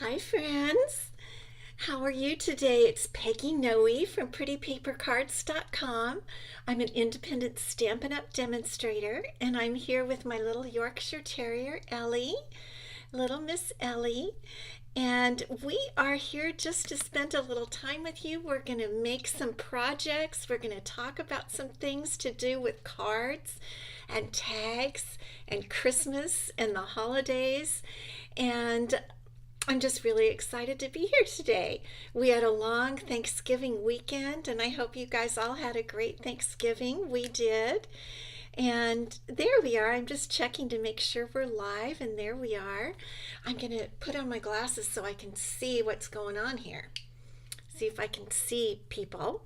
Hi, friends. How are you today? It's Peggy Noe from PrettyPaperCards.com. I'm an independent Stampin' Up! Demonstrator, and I'm here with my little Yorkshire Terrier, Ellie, little Miss Ellie. And we are here just to spend a little time with you. We're going to make some projects. We're going to talk about some things to do with cards and tags and Christmas and the holidays. And I'm just really excited to be here today. We had a long Thanksgiving weekend, and I hope you guys all had a great Thanksgiving. We did. And there we are. I'm just checking to make sure we're live, and there we are. I'm going to put on my glasses so I can see what's going on here. See if I can see people.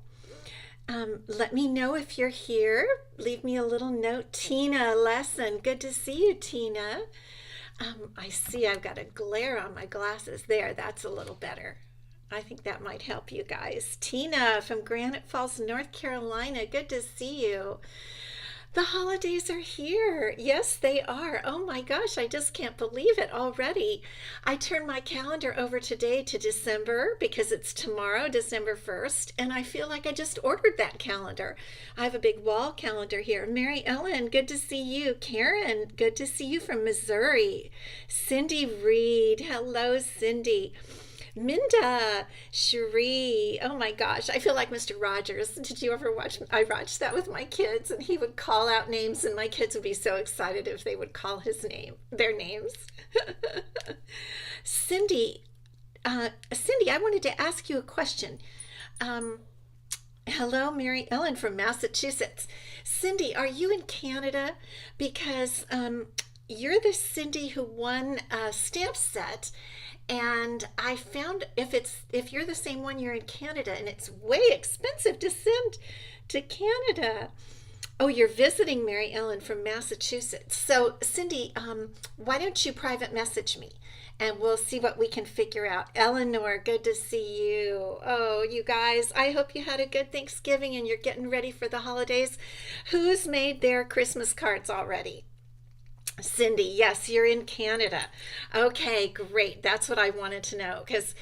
Let me know if you're here. Leave me a little note. Tina Lesson, good to see you, Tina. I see I've got a glare on my glasses there. That's a little better. I think that might help you guys. Tina from Granite Falls, North Carolina. Good to see you. The holidays are here. Yes, they are. Oh my gosh, I just can't believe it already. I turned my calendar over today to December because it's tomorrow, December 1st, and I feel like I just ordered that calendar. I have a big wall calendar here. Mary Ellen, good to see you. Karen, good to see you from Missouri. Cindy Reed, hello, Cindy. Minda, Cherie, oh my gosh, I feel like Mr. Rogers. Did you ever watch? I watched that with my kids, and he would call out names, and my kids would be so excited if they would call their names. Cindy, Cindy, I wanted to ask you a question. Hello, Mary Ellen from Massachusetts. Cindy, are you in Canada? Because you're the Cindy who won a stamp set. And I found if you're the same one, you're in Canada, and it's way expensive to send to Canada. Oh, you're visiting, Mary Ellen from Massachusetts. So Cindy, why don't you private message me, and we'll see what we can figure out. Eleanor, good to see you. Oh, you guys, I hope you had a good Thanksgiving and you're getting ready for the holidays. Who's made their Christmas cards already? Cindy, yes, you're in Canada. Okay, great. That's what I wanted to know because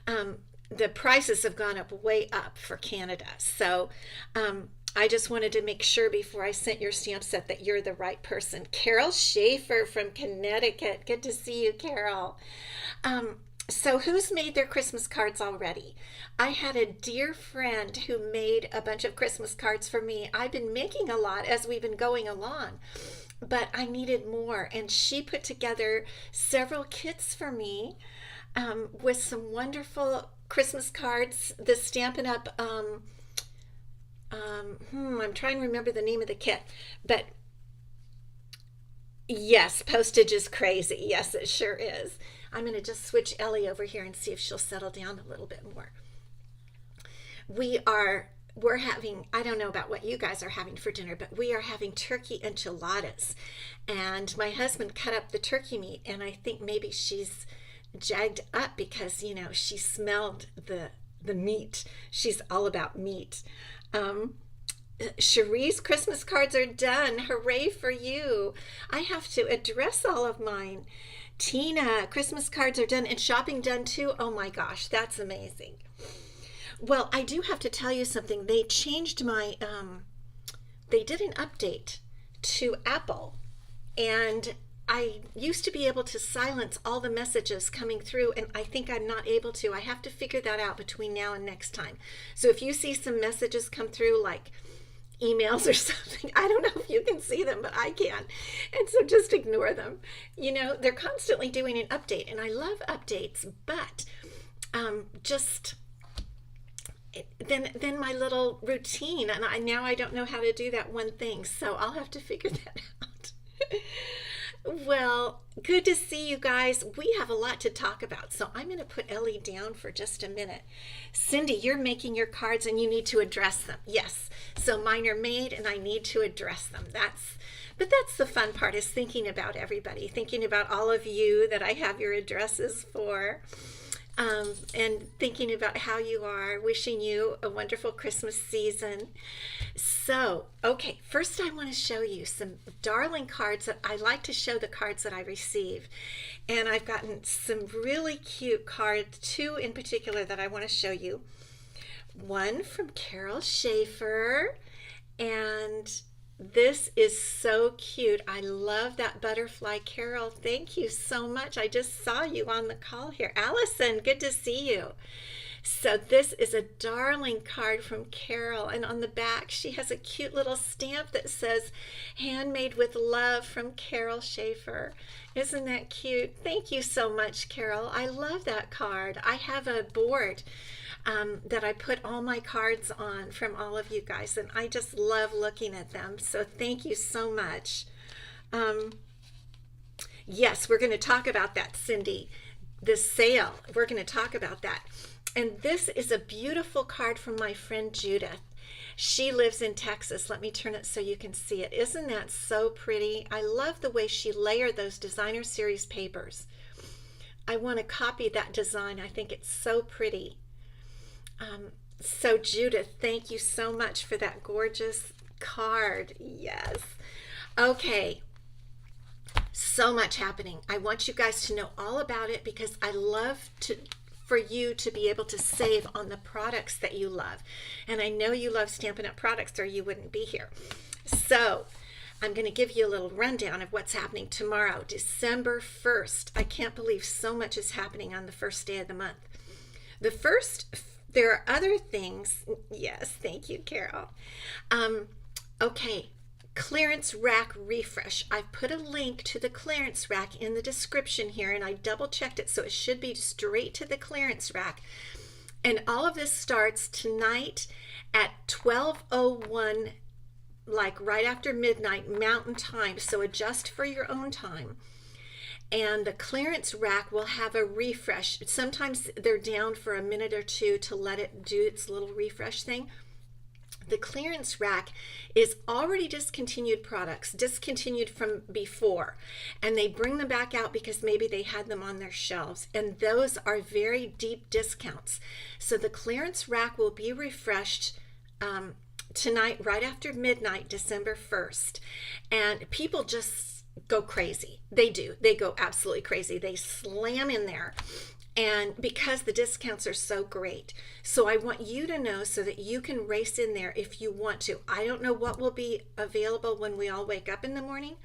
the prices have gone up way up for Canada. So I just wanted to make sure before I sent your stamp set that you're the right person. Carol Schaefer from Connecticut. Good to see you, Carol. So who's made their Christmas cards already? I had a dear friend who made a bunch of Christmas cards for me. I've been making a lot as we've been going along, but I needed more, and she put together several kits for me with some wonderful Christmas cards. The Stampin' Up, I'm trying to remember the name of the kit, but yes, postage is crazy. Yes, it sure is. I'm going to just switch Ellie over here and see if she'll settle down a little bit more. We're having, I don't know about what you guys are having for dinner, but we are having turkey enchiladas. And my husband cut up the turkey meat, and I think maybe she's jagged up because, she smelled the meat. She's all about meat. Cherie's Christmas cards are done. Hooray for you. I have to address all of mine. Tina, Christmas cards are done and shopping done too. Oh my gosh, that's amazing. Well, I do have to tell you something. They changed they did an update to Apple, and I used to be able to silence all the messages coming through, and I think I'm not able to. I have to figure that out between now and next time. So if you see some messages come through, like emails or something, I don't know if you can see them, but I can. And so just ignore them. They're constantly doing an update, and I love updates, but then my little routine, and now I don't know how to do that one thing, so I'll have to figure that out. Well, good to see you guys. We have a lot to talk about, so I'm going to put Ellie down for just a minute. Cindy, you're making your cards and you need to address them. Yes, so mine are made and I need to address them. But that's the fun part, is thinking about everybody, thinking about all of you that I have your addresses for. And thinking about how you are, wishing you a wonderful Christmas season. So, okay, first I want to show you some darling cards that I like to show the cards that I receive. And I've gotten some really cute cards, two in particular that I want to show you. One from Carol Schaefer, and this is so cute. I love that butterfly, Carol. Thank you so much. I just saw you on the call here. Allison, good to see you. So this is a darling card from Carol, and on the back she has a cute little stamp that says handmade with love from Carol Schaefer. Isn't that cute? Thank you so much, Carol. I love that card. I have a board that I put all my cards on from all of you guys, and I just love looking at them. So thank you so much. Yes, we're going to talk about that, Cindy. The sale, we're going to talk about that. And this is a beautiful card from my friend Judith. She lives in Texas. Let me turn it so you can see it. Isn't that so pretty? I love the way she layered those designer series papers. I want to copy that design. I think it's so pretty. So Judith, thank you so much for that gorgeous card. Yes. Okay. So much happening. I want you guys to know all about it because I love for you to be able to save on the products that you love. And I know you love Stampin' Up! Products or you wouldn't be here. So I'm going to give you a little rundown of what's happening tomorrow, December 1st. I can't believe so much is happening on the first day of the month. There are other things. Yes, thank you, Carol. Okay. Clearance rack refresh. I've put a link to the clearance rack in the description here, and I double checked it, so it should be straight to the clearance rack. And all of this starts tonight at 12:01, like right after midnight Mountain Time, so adjust for your own time. And the clearance rack will have a refresh. Sometimes they're down for a minute or two to let it do its little refresh thing. The clearance rack is already discontinued products, discontinued from before, and they bring them back out because maybe they had them on their shelves, and those are very deep discounts. So the clearance rack will be refreshed tonight right after midnight, December 1st, and people just go crazy. They do. They go absolutely crazy. They slam in there. And because the discounts are so great. So I want you to know so that you can race in there if you want to. I don't know what will be available when we all wake up in the morning,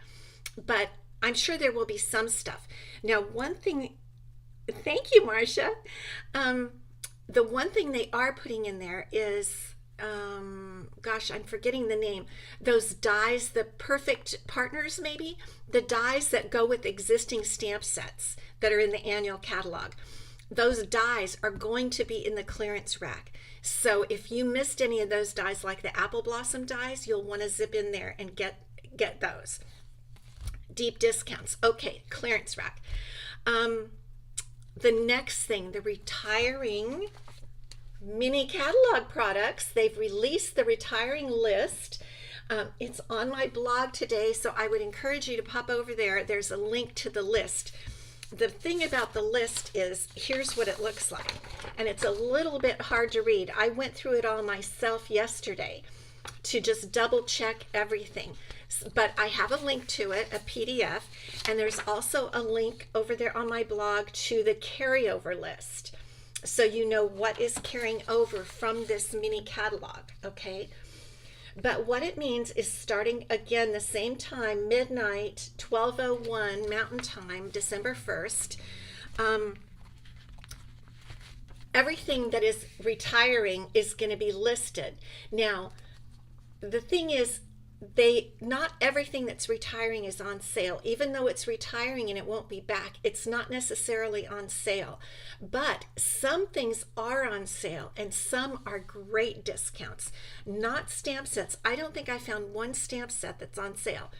but I'm sure there will be some stuff. Now, one thing, thank you, Marcia. The one thing they are putting in there is, gosh, I'm forgetting the name. Those dies, the perfect partners maybe, the dies that go with existing stamp sets that are in the annual catalog. Those dies are going to be in the clearance rack. So if you missed any of those dies, like the apple blossom dies, you'll want to zip in there and get those. Deep discounts. Okay, clearance rack. The next thing, the retiring mini catalog products. They've released the retiring list. It's on my blog today, so I would encourage you to pop over there. There's a link to the list. The thing about the list is, here's what it looks like, and it's a little bit hard to read. I went through it all myself yesterday to just double check everything, but I have a link to it, a PDF, and there's also a link over there on my blog to the carryover list, so you know what is carrying over from this mini catalog, okay? But what it means is starting again the same time, midnight, 12:01 Mountain Time, December 1st. Everything that is retiring is going to be listed. Now, the thing is, not everything that's retiring is on sale. Even though it's retiring and it won't be back, it's not necessarily on sale. But some things are on sale and some are great discounts. Not stamp sets. I don't think I found one stamp set that's on sale.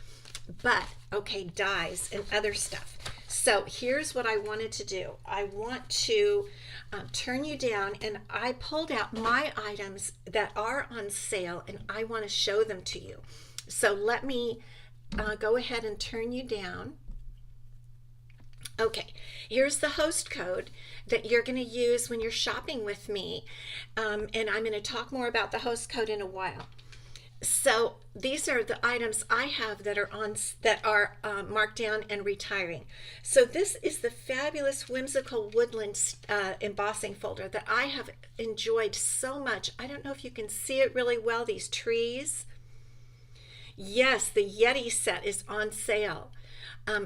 But, okay, dies and other stuff. So here's what I wanted to do. I want to turn you down, and I pulled out my items that are on sale, and I want to show them to you. So let me go ahead and turn you down. Okay, here's the host code that you're going to use when you're shopping with me, and I'm going to talk more about the host code in a while. So these are the items I have that are marked down and retiring. So this is the fabulous whimsical woodland embossing folder that I have enjoyed so much. I don't know if you can see it really well, these trees. Yes, the Yeti set is on sale.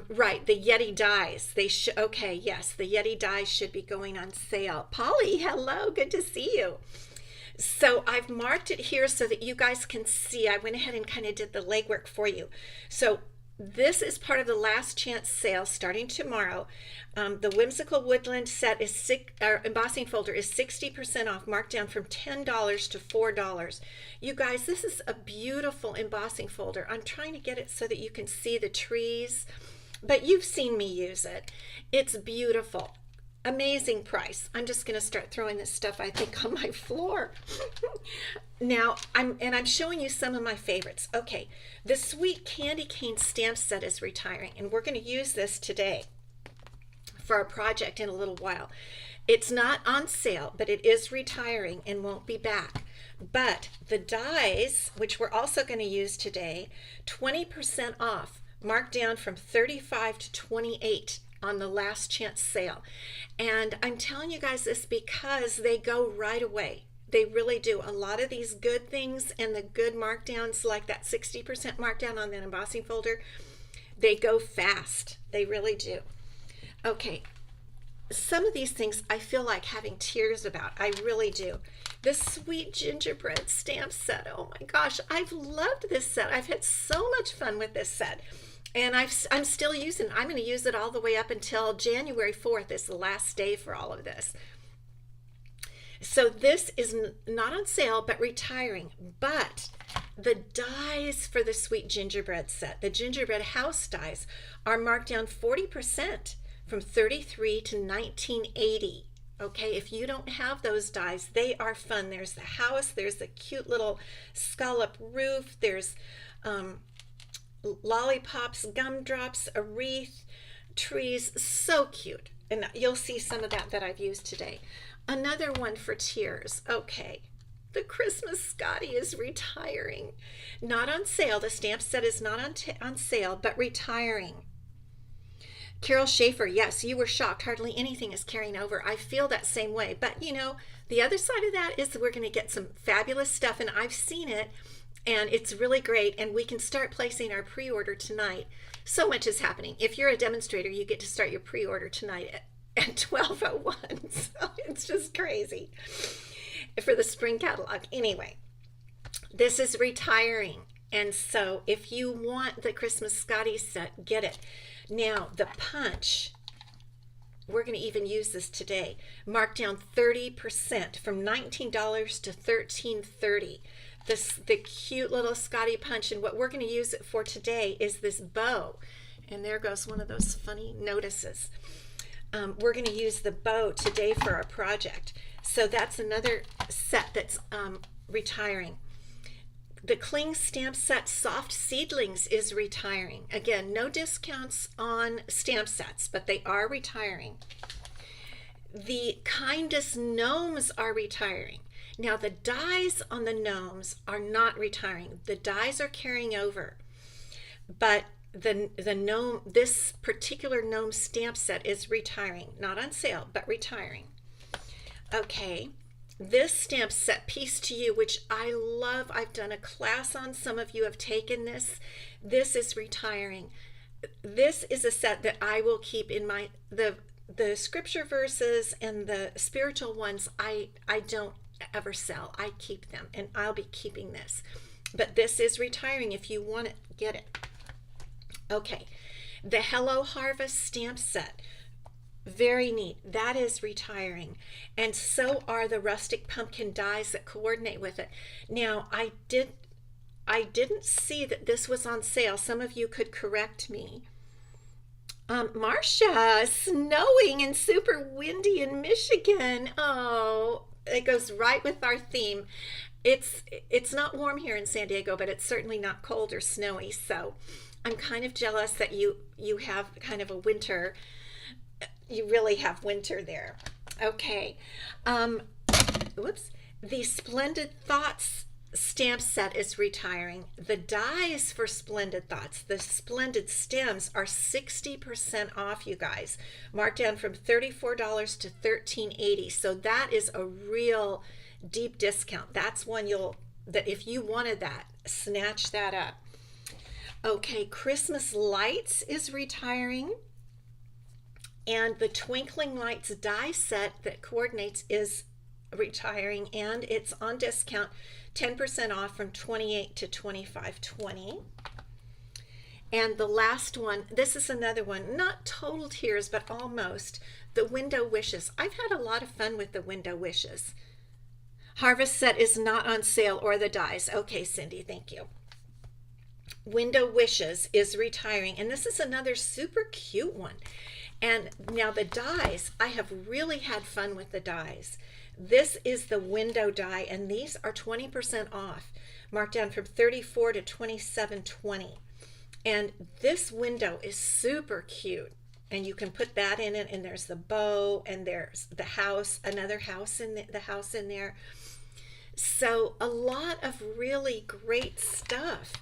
Right, the Yeti dies. Okay, yes, the Yeti dies should be going on sale. Polly, hello, good to see you. So I've marked it here so that you guys can see. I went ahead and kind of did the legwork for you. So this is part of the last chance sale starting tomorrow. The Whimsical Woodland set is embossing folder is 60% off, marked down from $10 to $4. You guys, this is a beautiful embossing folder. I'm trying to get it so that you can see the trees, but you've seen me use it. It's beautiful. Amazing price. I'm just going to start throwing this stuff, I think, on my floor. Now, I'm showing you some of my favorites. Okay, the Sweet Candy Cane stamp set is retiring, and we're going to use this today for our project in a little while. It's not on sale, but it is retiring and won't be back. But the dies, which we're also going to use today, 20% off, marked down from 35 to 28 on the last chance sale. And I'm telling you guys this because they go right away. They really do. A lot of these good things and the good markdowns, like that 60% markdown on that embossing folder, they go fast. They really do. Okay, some of these things I feel like having tears about. I really do. This Sweet Gingerbread stamp set. Oh my gosh, I've loved this set. I've had so much fun with this set. And I'm still using it. I'm going to use it all the way up until January 4th is the last day for all of this. So this is not on sale, but retiring. But the dies for the Sweet Gingerbread set, the gingerbread house dies, are marked down 40% from $33 to $19.80. Okay, if you don't have those dies, they are fun. There's the house, there's the cute little scallop roof, there's lollipops, gumdrops, a wreath, trees, so cute. And you'll see some of that I've used today. Another one for tears. Okay, the Christmas Scotty is retiring. Not on sale. The stamp set is not on sale, but retiring. Carol Schaefer, yes, you were shocked. Hardly anything is carrying over. I feel that same way. But, you know, the other side of that is that we're going to get some fabulous stuff, and I've seen it. And it's really great, and we can start placing our pre-order tonight. So much is happening. If you're a demonstrator, you get to start your pre-order tonight at 12:01. So it's just crazy for the spring catalog. Anyway, this is retiring, and so if you want the Christmas Scotty set, get it. Now, the punch, we're going to even use this today, marked down 30% from $19 to $13.30. The cute little Scotty punch, and what we're going to use it for today is this bow. And there goes one of those funny notices. We're going to use the bow today for our project. So that's another set that's retiring. The Kling stamp set Soft Seedlings is retiring. Again, no discounts on stamp sets, but they are retiring. The Kindest Gnomes are retiring. Now the dies on the gnomes are not retiring. The dies are carrying over, but the gnome, this particular gnome stamp set is retiring. Not on sale, but retiring. Okay, this stamp set Peace to You, which I love. I've done a class on. Some of you have taken this. This is retiring. This is a set that I will keep in my the scripture verses and the spiritual ones. I don't ever sell. I keep them, and I'll be keeping this. But this is retiring. If you want it, get it. Okay, the Hello Harvest stamp set, very neat. That is retiring, and so are the rustic pumpkin dies that coordinate with it. Now, I didn't see that this was on sale. Some of you could correct me. Marcia, snowing and super windy in Michigan. Oh, it goes right with our theme. It's not warm here in San Diego, but it's certainly not cold or snowy. So I'm kind of jealous that you have kind of a winter. You really have winter there. Okay. Whoops. The Splendid Thoughts stamp set is retiring. The dies for Splendid Thoughts, the Splendid Stems, are 60% off, you guys. Marked down from $34 to $13.80. So that is a real deep discount. That's one that if you wanted that, snatch that up. Okay, Christmas Lights is retiring. And the Twinkling Lights die set that coordinates is retiring, and it's on discount, 10% off from $28 to $25.20. And the last one, this is another one, not total tears, but almost, the Window Wishes. I've had a lot of fun with the Window Wishes. Harvest set is not on sale, or the dies. Okay, Cindy, thank you. Window Wishes is retiring, and this is another super cute one. And now the dies, I have really had fun with the dies. This is the window die, and these are 20% off, marked down from $34 to $27.20. And this window is super cute, and you can put that in it, and there's the bow, and there's the house, another house in the house in there. So a lot of really great stuff.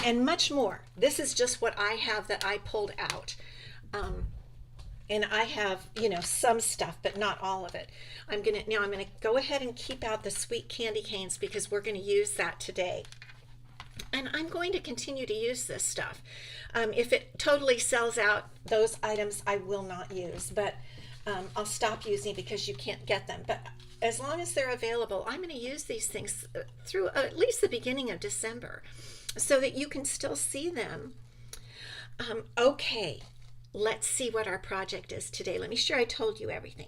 And much more. This is just what I have that I pulled out. And I have, some stuff, but not all of it. I'm gonna go ahead and keep out the sweet candy canes because we're gonna use that today. And I'm going to continue to use this stuff. If it totally sells out, those items I will not use, but I'll stop using because you can't get them. But as long as they're available, I'm gonna use these things through at least the beginning of December so that you can still see them. Okay. Let's see what our project is today. Let me sure I told you everything.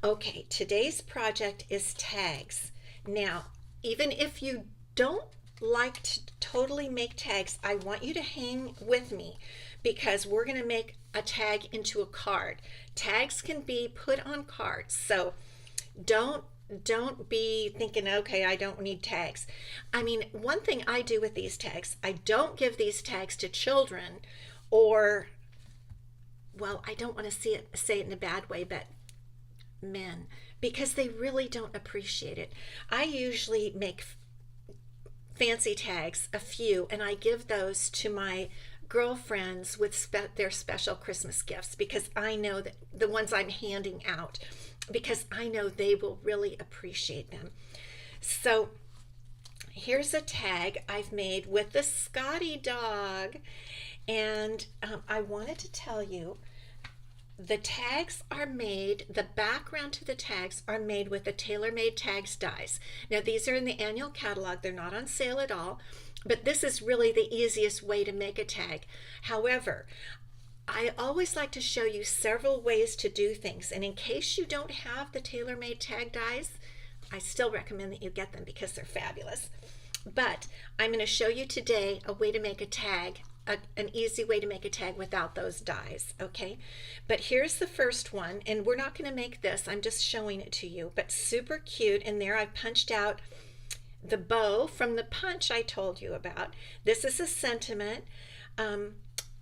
Okay, today's project is tags. Now, even if you don't like to totally make tags, I want you to hang with me because we're going to make a tag into a card. Tags can be put on cards, so don't be thinking, okay, I don't need tags. I mean, one thing I do with these tags, I don't give these tags to children or, well, I don't want to say it in a bad way, but men, because they really don't appreciate it. I usually make fancy tags, a few, and I give those to my girlfriends with their special Christmas gifts because I know that the ones I'm handing out, because I know they will really appreciate them. So here's a tag I've made with the Scotty dog, and I wanted to tell you the tags are made, the background to the tags are made with the TaylorMade Tags dies. Now these are in the annual catalog, they're not on sale at all, but this is really the easiest way to make a tag. However, I always like to show you several ways to do things, and in case you don't have the TaylorMade Tag dies, I still recommend that you get them because they're fabulous. But I'm going to show you today a way to make a tag, an easy way to make a tag without those dies, okay? But here's the first one, and we're not going to make this, I'm just showing it to you, but super cute. And there I've punched out the bow from the punch I told you about. This is a sentiment.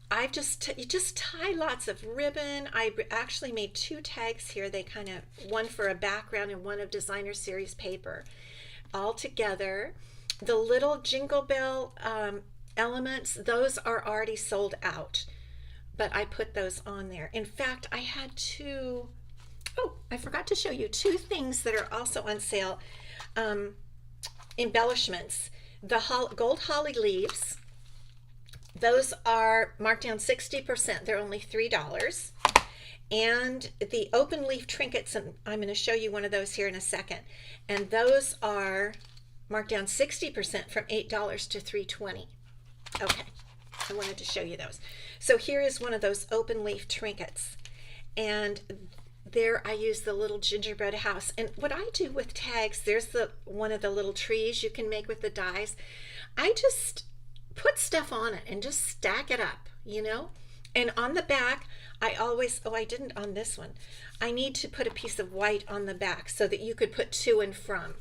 I've you just tie lots of ribbon. I actually made two tags here. They kind of, one for a background and one of designer series paper all together. The little jingle bell elements, those are already sold out, but I put those on there. In fact, I had I forgot to show you two things that are also on sale. Embellishments, the gold holly leaves, those are marked down 60%. They're only $3. And the open leaf trinkets, and I'm going to show you one of those here in a second, and those are marked down 60% from $8 to $3.20. Okay, I wanted to show you those. So here is one of those open leaf trinkets, and there I use the little gingerbread house. And what I do with tags, there's one of the little trees you can make with the dies. I just put stuff on it and just stack it up, And on the back, I always, I didn't on this one. I need to put a piece of white on the back so that you could put to and from.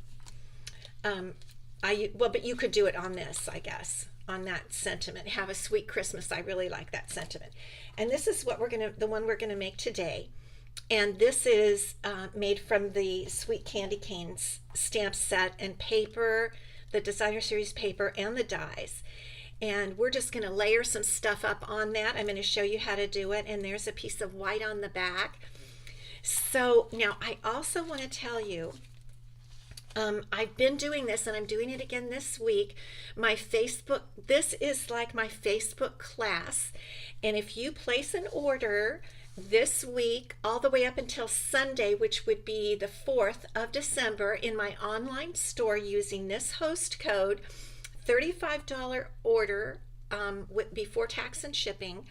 But you could do it on this, I guess, on that sentiment. Have a sweet Christmas. I really like that sentiment. And this is what the one we're gonna make today. And this is made from the Sweet Candy Canes stamp set and paper, the designer series paper and the dies. And we're just going to layer some stuff up on that. I'm going to show you how to do it. And there's a piece of white on the back. So now I also want to tell you, I've been doing this and I'm doing it again this week. My Facebook, this is like my Facebook class. And if you place an order this week all the way up until Sunday, which would be the 4th of December, in my online store using this host code, $35 order before tax and shipping,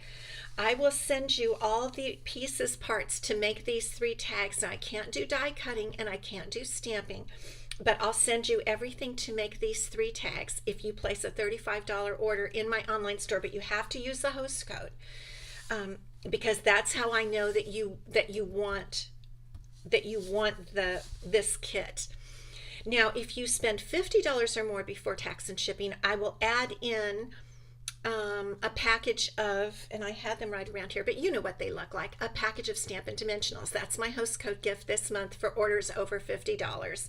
I will send you all the pieces, parts to make these 3 tags. Now I can't do die cutting and I can't do stamping, but I'll send you everything to make these 3 tags if you place a $35 order in my online store. But you have to use the host code because that's how I know that you want this kit. Now, if you spend $50 or more before tax and shipping, I will add in a package of, and I had them right around here, but you know what they look like, a package of Stampin' Dimensionals. That's my host code gift this month for orders over $50.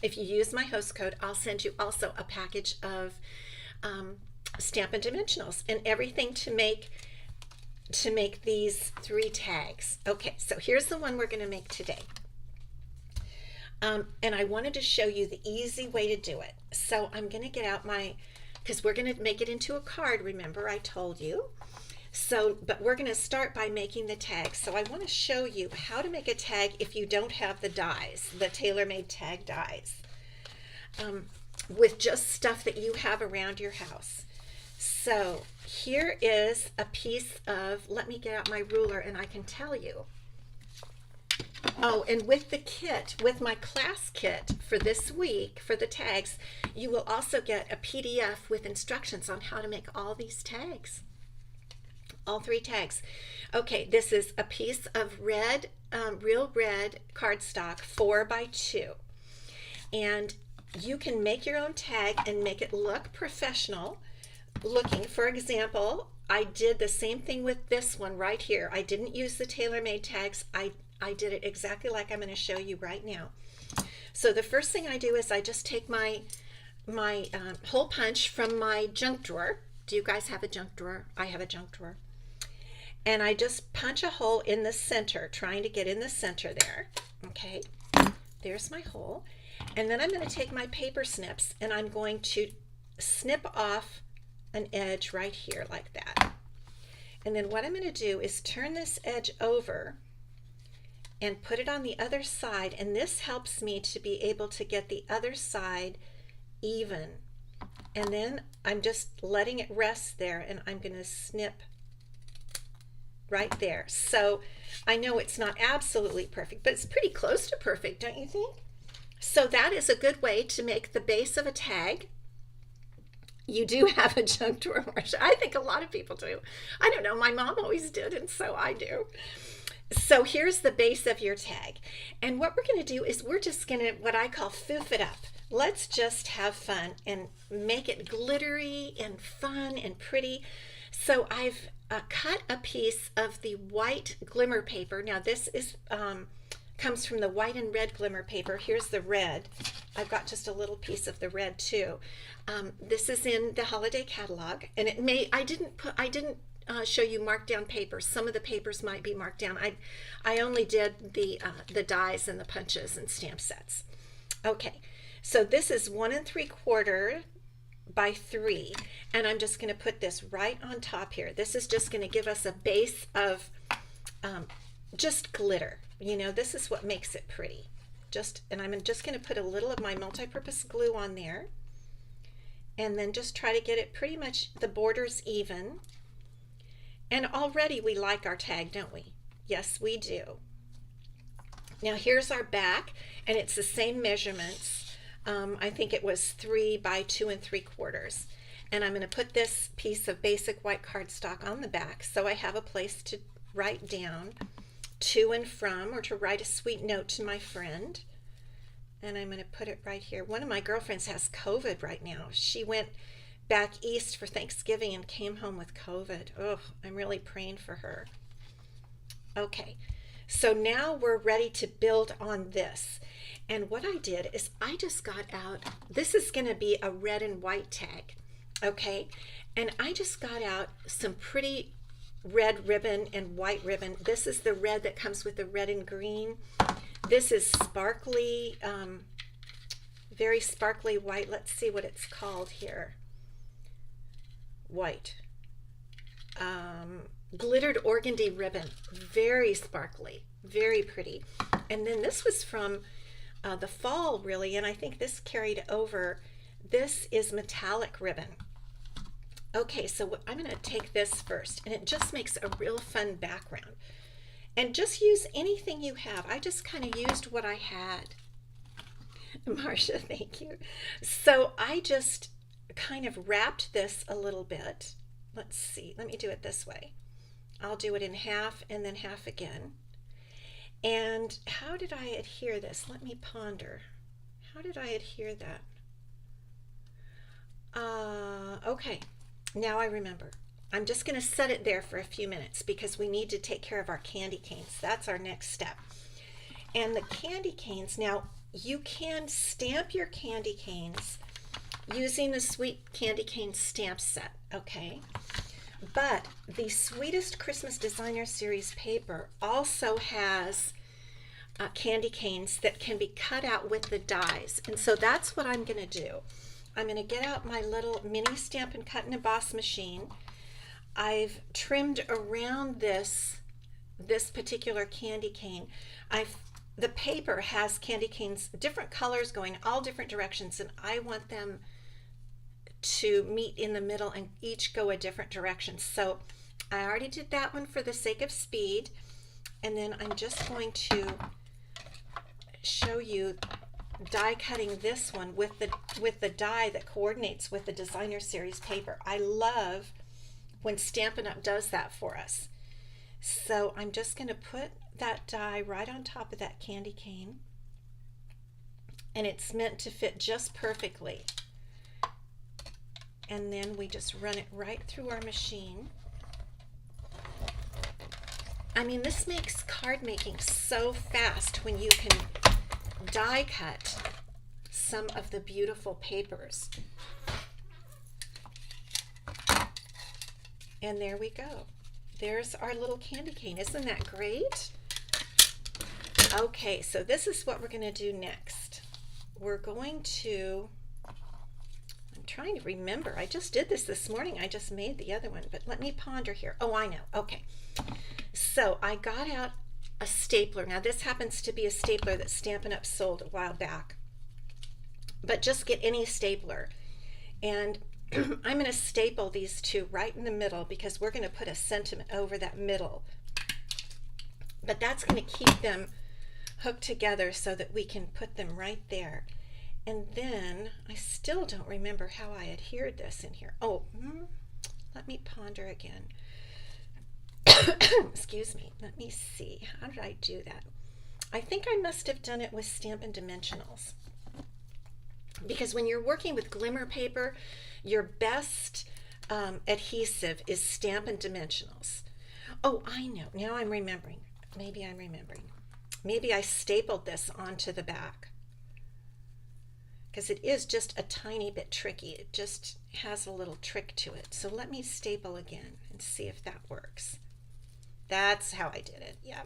If you use my host code, I'll send you also a package of Stampin' Dimensionals and everything to make these 3 tags. Okay, so here's the one we're going to make today. And I wanted to show you the easy way to do it. So I'm going to get out because we're going to make it into a card, remember I told you. So, but we're going to start by making the tags. So I want to show you how to make a tag if you don't have the dies, the tailor-made tag dies, with just stuff that you have around your house. So here is a piece of, let me get out my ruler and I can tell you. Oh, and with the kit, with my class kit for this week, for the tags, you will also get a PDF with instructions on how to make all these tags. All 3 tags. Okay, this is a piece of red, real red cardstock, 4x2. And you can make your own tag and make it look professional looking. For example, I did the same thing with this one right here. I didn't use the tailor-made tags. I did it exactly like I'm going to show you right now. So the first thing I do is I just take my hole punch from my junk drawer. Do you guys have a junk drawer? I have a junk drawer. And I just punch a hole in the center, trying to get in the center there. Okay, there's my hole. And then I'm going to take my paper snips and I'm going to snip off an edge right here like that. And then what I'm going to do is turn this edge over and put it on the other side, and this helps me to be able to get the other side even. And then I'm just letting it rest there, and I'm going to snip right there. So I know it's not absolutely perfect, but it's pretty close to perfect, don't you think? So that is a good way to make the base of a tag. You do have a junk drawer, Marcia. I think a lot of people do. I don't know, my mom always did, and so I do. So here's the base of your tag. And what we're going to do is we're just going to, what I call foof it up. Let's just have fun and make it glittery and fun and pretty. So I've cut a piece of the white glimmer paper. Now this is comes from the white and red glimmer paper. Here's the red. I've got just a little piece of the red too. This is in the holiday catalog, and it may, I didn't show you marked down papers. Some of the papers might be marked down. I only did the dies and the punches and stamp sets. Okay, so this is 1 3/4 by 3, and I'm just going to put this right on top here. This is just going to give us a base of just glitter. You know, this is what makes it pretty. And I'm just going to put a little of my multi-purpose glue on there, and then just try to get it pretty much the borders even. And already we like our tag, don't we? Yes, we do. Now here's our back, and it's the same measurements. I think it was 3 by 2 3/4. And I'm going to put this piece of basic white cardstock on the back so I have a place to write down to and from, or to write a sweet note to my friend. And I'm going to put it right here. One of my girlfriends has COVID right now. She went back east for Thanksgiving and came home with COVID. Oh, I'm really praying for her. Okay, So now we're ready to build on this. And what I did is I just got out, this is going to be a red and white tag, okay? And I just got out some pretty red ribbon and white ribbon. This is the red that comes with the red and green. This is sparkly, very sparkly white. Let's see what it's called here. White. Glittered organdy ribbon. Very sparkly, very pretty. And then this was from the fall, really, and I think this carried over. This is metallic ribbon. Okay, so I'm going to take this first, and it just makes a real fun background. And just use anything you have. I just kind of used what I had. Marcia, thank you. So I just kind of wrapped this a little bit. Let's see, let me do it this way. I'll do it in half and then half again. And how did I adhere this? Let me ponder. How did I adhere that? Okay, now I remember. I'm just going to set it there for a few minutes because we need to take care of our candy canes. That's our next step. And the candy canes, now you can stamp your candy canes using the Sweet Candy Cane stamp set, okay? But the Sweetest Christmas Designer Series paper also has candy canes that can be cut out with the dies. And so that's what I'm going to do. I'm going to get out my little mini Stampin' Cut and Emboss machine. I've trimmed around this particular candy cane. The paper has candy canes, different colors going all different directions, and I want them to meet in the middle and each go a different direction. So I already did that one for the sake of speed, and then I'm just going to show you die cutting this one with the die that coordinates with the Designer Series paper. I love when Stampin' Up! Does that for us. So I'm just going to put that die right on top of that candy cane, and it's meant to fit just perfectly. And then we just run it right through our machine. I mean, this makes card making so fast when you can die cut some of the beautiful papers. And there we go. There's our little candy cane. Isn't that great? Okay, so this is what we're going to do next. We're going to, I'm trying to remember. I just did this morning. I just made the other one, but let me ponder here. Oh, I know. Okay. So I got out a stapler. Now this happens to be a stapler that Stampin' Up! Sold a while back. But just get any stapler. And I'm going to staple these two right in the middle because we're going to put a sentiment over that middle. But that's going to keep them hooked together so that we can put them right there. And then I still don't remember how I adhered this in here. Oh, let me ponder again. Excuse me. Let me see. How did I do that? I think I must have done it with Stampin' Dimensionals. Because when you're working with glimmer paper, your best adhesive is Stampin' Dimensionals. Oh, I know. Now I'm remembering. Maybe I'm remembering. Maybe I stapled this onto the back. Because it is just a tiny bit tricky. It just has a little trick to it. So let me staple again and see if that works. That's how I did it. Yeah.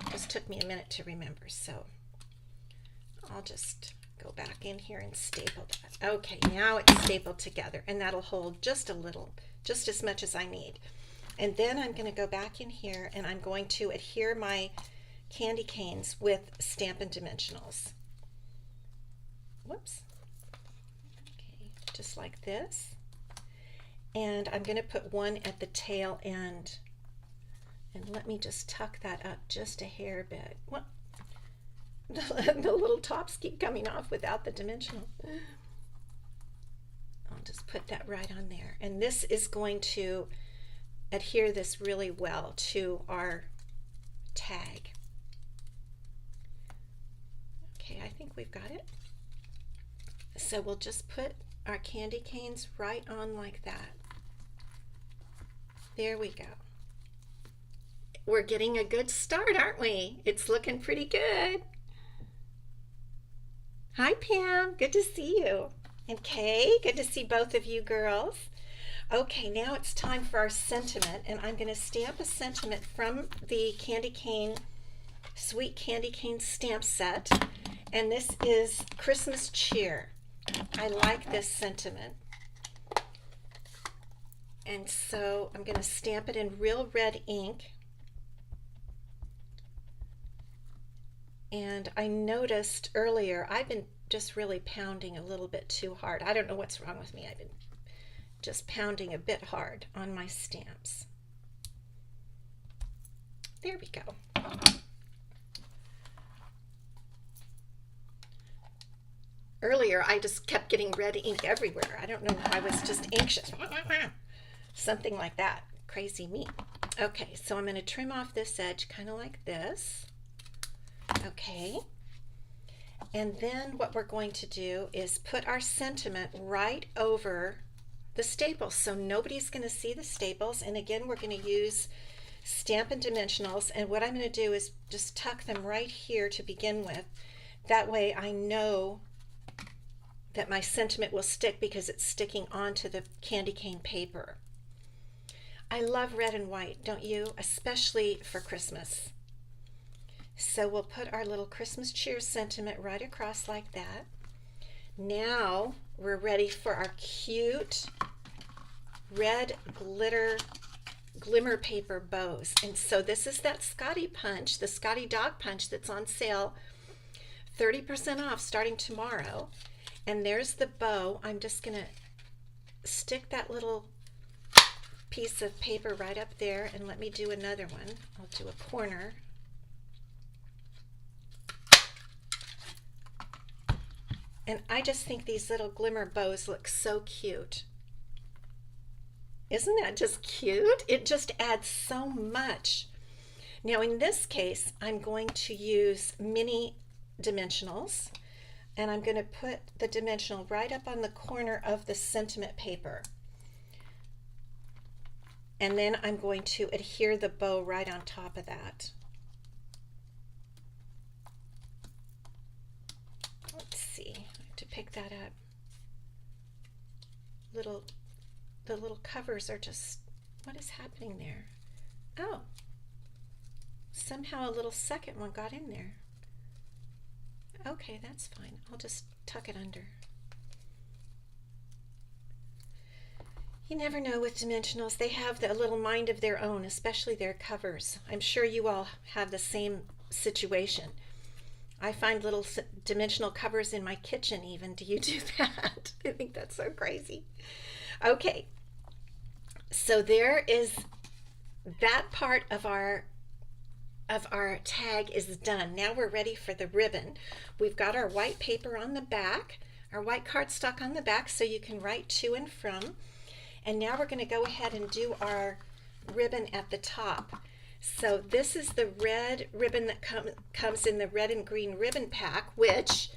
It just took me a minute to remember. So I'll just go back in here and staple that. Okay, now it's stapled together, and that'll hold just a little, just as much as I need. And then I'm going to go back in here and I'm going to adhere my candy canes with Stampin' Dimensionals. Whoops. Okay, just like this. And I'm going to put one at the tail end. And let me just tuck that up just a hair bit. What? The little tops keep coming off without the dimensional. I'll just put that right on there. And this is going to adhere this really well to our tag. Okay, I think we've got it. So we'll just put our candy canes right on like that. There we go. we're getting a good start, aren't we? It's looking pretty good. Hi, Pam. Good to see you. And Kay, good to see both of you girls. Okay, now it's time for our sentiment, and I'm going to stamp a sentiment from the Candy Cane, Sweet Candy Cane stamp set, and this is Christmas Cheer. I like this sentiment. And so I'm going to stamp it in real red ink. And I noticed earlier, I've been just really pounding a little bit too hard. I don't know what's wrong with me. I've been just pounding a bit hard on my stamps. There we go. Earlier, I just kept getting red ink everywhere. I don't know, I was just anxious. Something like that. Crazy me. Okay, so I'm going to trim off this edge kind of like this. Okay. And then what we're going to do is put our sentiment right over the staples, so nobody's going to see the staples. And again, we're going to use Stampin' Dimensionals, and what I'm going to do is just tuck them right here to begin with. That way I know that my sentiment will stick because it's sticking onto the candy cane paper. I love red and white, don't you? Especially for Christmas. So we'll put our little Christmas cheer sentiment right across like that. Now we're ready for our cute red glimmer paper bows. And so this is that Scotty punch, the Scotty dog punch that's on sale, 30% off starting tomorrow. And there's the bow. I'm just going to stick that little piece of paper right up there, and let me do another one. I'll do a corner. And I just think these little glimmer bows look so cute. Isn't that just cute? It just adds so much. Now in this case, I'm going to use mini dimensionals, and I'm going to put the dimensional right up on the corner of the sentiment paper. And then I'm going to adhere the bow right on top of that. Let's see, I have to pick that up. The little covers are just, what is happening there? Oh, somehow a little second one got in there. Okay, that's fine. I'll just tuck it under. You never know with dimensionals. They have a little mind of their own, especially their covers. I'm sure you all have the same situation. I find little dimensional covers in my kitchen even. Do you do that? I think that's so crazy. Okay, so there is that part of our tag is done. Now we're ready for the ribbon. We've got our white paper on the back, our white cardstock on the back, so you can write to and from. And now we're going to go ahead and do our ribbon at the top. So this is the red ribbon that comes in the red and green ribbon pack, which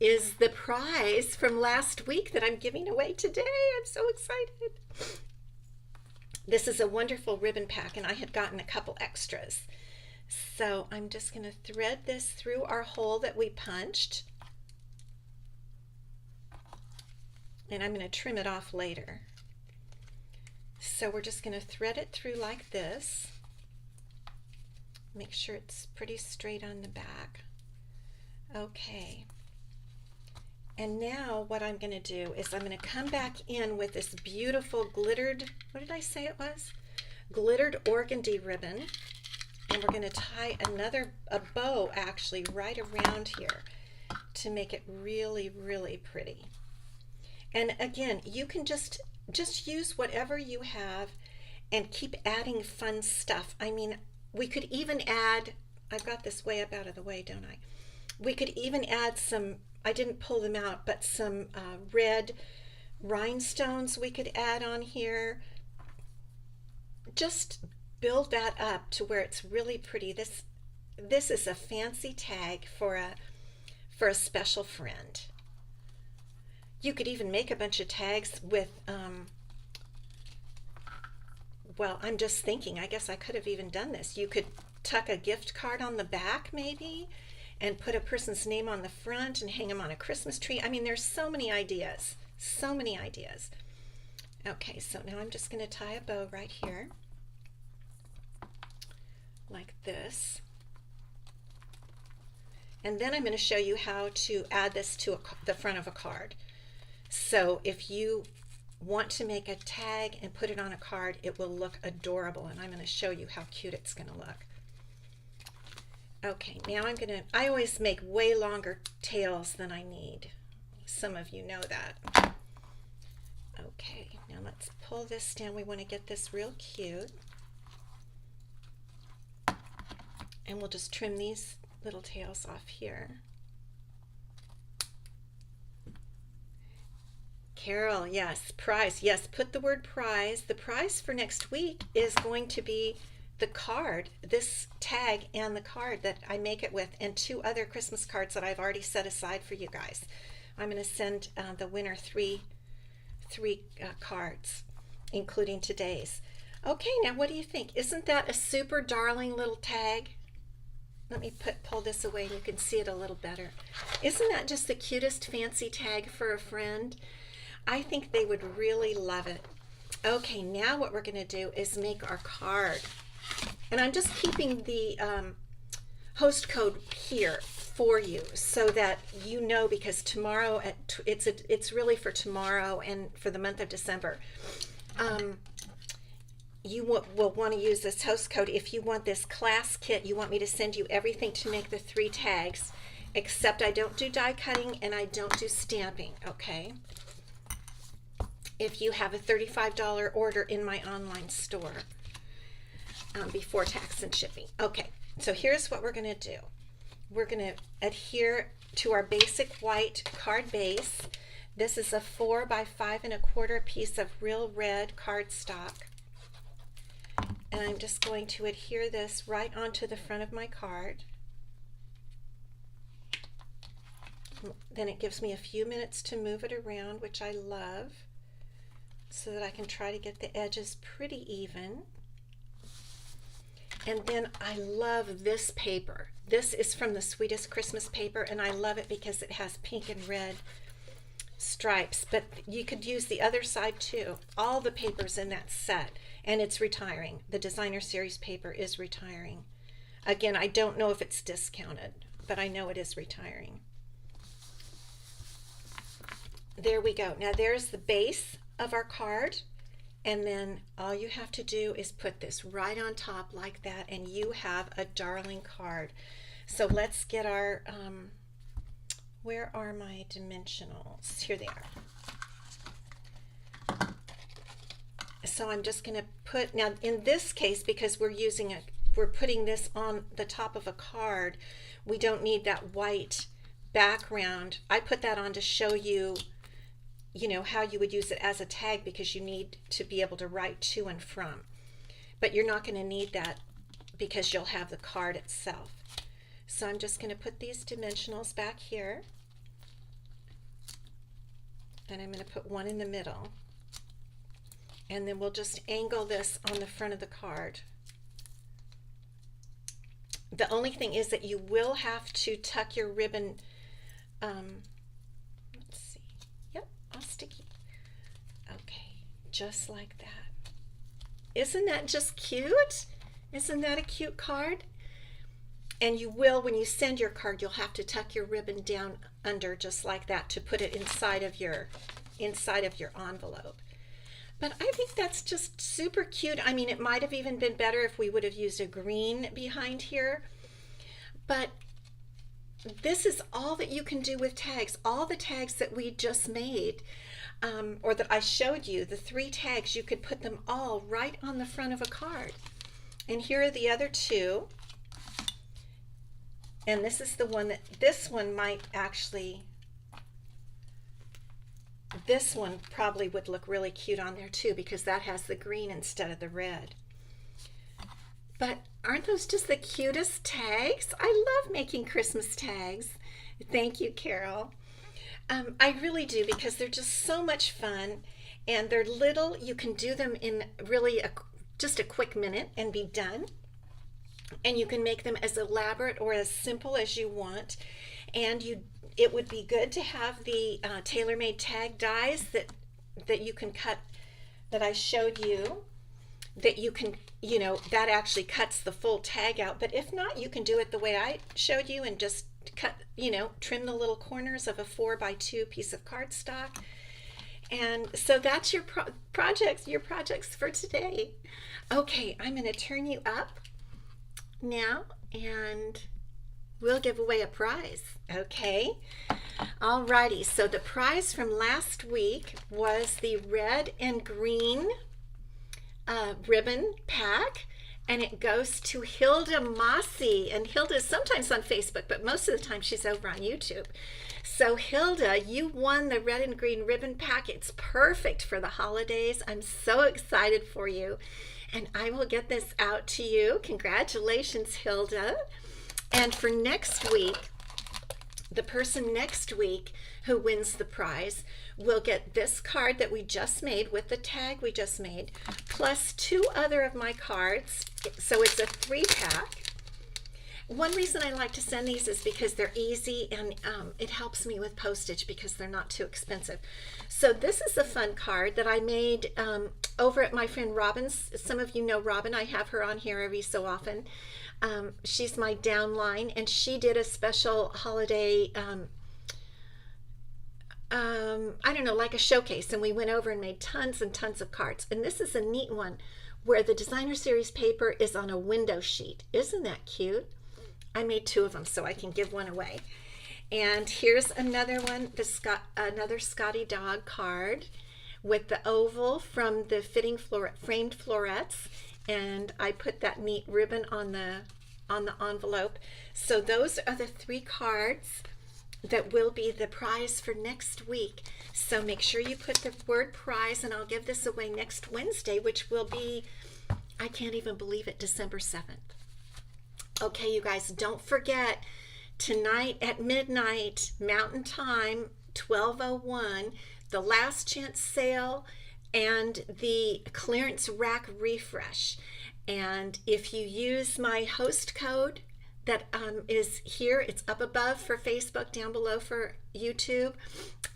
is the prize from last week that I'm giving away today. I'm so excited. This is a wonderful ribbon pack, and I had gotten a couple extras. So I'm just going to thread this through our hole that we punched, and I'm going to trim it off later. So we're just going to thread it through like this. Make sure it's pretty straight on the back. Okay. And now what I'm going to do is I'm going to come back in with this beautiful glittered, what did I say it was? Glittered organdy ribbon. And we're going to tie a bow actually right around here to make it really, really pretty. And again, you can just use whatever you have and keep adding fun stuff. I mean, we could even add, I've got this way up out of the way, don't I? We could even add some, I didn't pull them out, but some red rhinestones we could add on here. Just build that up to where it's really pretty. This is a fancy tag for a special friend. You could even make a bunch of tags with well, I'm just thinking, I guess I could have even done this. You could tuck a gift card on the back maybe and put a person's name on the front and hang them on a Christmas tree. I mean, there's so many ideas, so many ideas. Okay, so now I'm just going to tie a bow right here like this. And then I'm going to show you how to add this to the front of a card. So if you want to make a tag and put it on a card, it will look adorable, and I'm going to show you how cute it's going to look. Okay, now I always make way longer tails than I need. Some of you know that. Okay, now let's pull this down. We want to get this real cute. And we'll just trim these little tails off here. Carol, yes, prize. Yes, put the word prize. The prize for next week is going to be the card, this tag and the card that I make it with, and 2 other Christmas cards that I've already set aside for you guys. I'm going to send the winner three cards, including today's. Okay, now what do you think? Isn't that a super darling little tag? Let me pull this away and you can see it a little better. Isn't that just the cutest fancy tag for a friend? I think they would really love it. Okay, now what we're going to do is make our card. And I'm just keeping the host code here for you so that you know, because tomorrow it's really for tomorrow and for the month of December. You will want to use this host code if you want this class kit. You want me to send you everything to make the 3 tags, except I don't do die cutting and I don't do stamping, okay? If you have a $35 order in my online store before tax and shipping. Okay, so here's what we're going to do. We're going to adhere to our basic white card base. This is a 4 by 5 1/4 piece of real red cardstock. And I'm just going to adhere this right onto the front of my card. Then it gives me a few minutes to move it around, which I love, so that I can try to get the edges pretty even. And then I love this paper. This is from the Sweetest Christmas paper, and I love it because it has pink and red stripes, but you could use the other side too. All the papers in that set, and it's retiring. The designer series paper is retiring. Again, I don't know if it's discounted, but I know it is retiring. There we go. Now there's the base of our card, and then all you have to do is put this right on top like that, and you have a darling card. So let's get our where are my dimensionals? Here they are. So I'm just going to put, now in this case, because we're putting this on the top of a card, we don't need that white background. I put that on to show you, how you would use it as a tag, because you need to be able to write to and from. But you're not going to need that because you'll have the card itself. So I'm just going to put these dimensionals back here, and I'm going to put one in the middle, and then we'll just angle this on the front of the card. The only thing is that you will have to tuck your ribbon, let's see, yep, all sticky. Okay, just like that. Isn't that just cute? Isn't that a cute card? And you will, when you send your card, you'll have to tuck your ribbon down under just like that to put it inside of your envelope. But I think that's just super cute. I mean, it might have even been better if we would have used a green behind here. But this is all that you can do with tags. All the tags that we just made, or that I showed you, the 3 tags, you could put them all right on the front of a card. And here are the other 2. And this is the one this one might actually, this one probably would look really cute on there too, because that has the green instead of the red. But aren't those just the cutest tags? I love making Christmas tags. Thank you, Carol. I really do, because they're just so much fun, and they're little. You can do them in really just a quick minute and be done. And you can make them as elaborate or as simple as you want. And it would be good to have the tailor-made tag dies that you can cut, that I showed you, that you can, that actually cuts the full tag out. But if not, you can do it the way I showed you and just cut, trim the little corners of a 4x2 piece of cardstock. And so that's your projects for today. Okay, I'm going to turn you up now and we'll give away a prize. Okay, alrighty, so the prize from last week was the red and green ribbon pack, and it goes to Hilda Mossy. And Hilda is sometimes on Facebook, but most of the time she's over on YouTube. So Hilda, you won the red and green ribbon pack. It's perfect for the holidays. I'm so excited for you, and I will get this out to you. Congratulations, Hilda. And for next week, the person next week who wins the prize will get this card that we just made with the tag we just made, plus 2 other of my cards. So it's a 3-pack. One reason I like to send these is because they're easy, and it helps me with postage because they're not too expensive. So this is a fun card that I made over at my friend Robin's. Some of you know Robin. I have her on here every so often. She's my downline, and she did a special holiday, I don't know, like a showcase, and we went over and made tons and tons of cards. And this is a neat one where the designer series paper is on a window sheet. Isn't that cute? I made 2 of them so I can give one away. And here's another one, another Scotty Dog card with the oval from the framed florets, and I put that neat ribbon on the envelope. So those are the 3 cards that will be the prize for next week. So make sure you put the word prize, and I'll give this away next Wednesday, which will be, I can't even believe it, December 7th. Okay, you guys, don't forget, tonight at midnight Mountain Time, 12:01, the last chance sale and the clearance rack refresh. And if you use my host code that is here, it's up above for Facebook, down below for YouTube,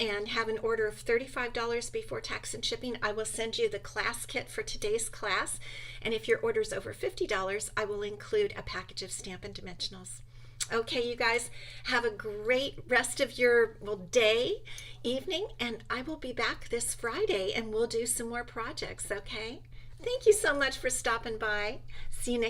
and have an order of $35 before tax and shipping, I will send you the class kit for today's class. And if your order is over $50, I will include a package of Stampin' Dimensionals. Okay, you guys, have a great rest of your day, evening, and I will be back this Friday and we'll do some more projects, okay? Thank you so much for stopping by. See you next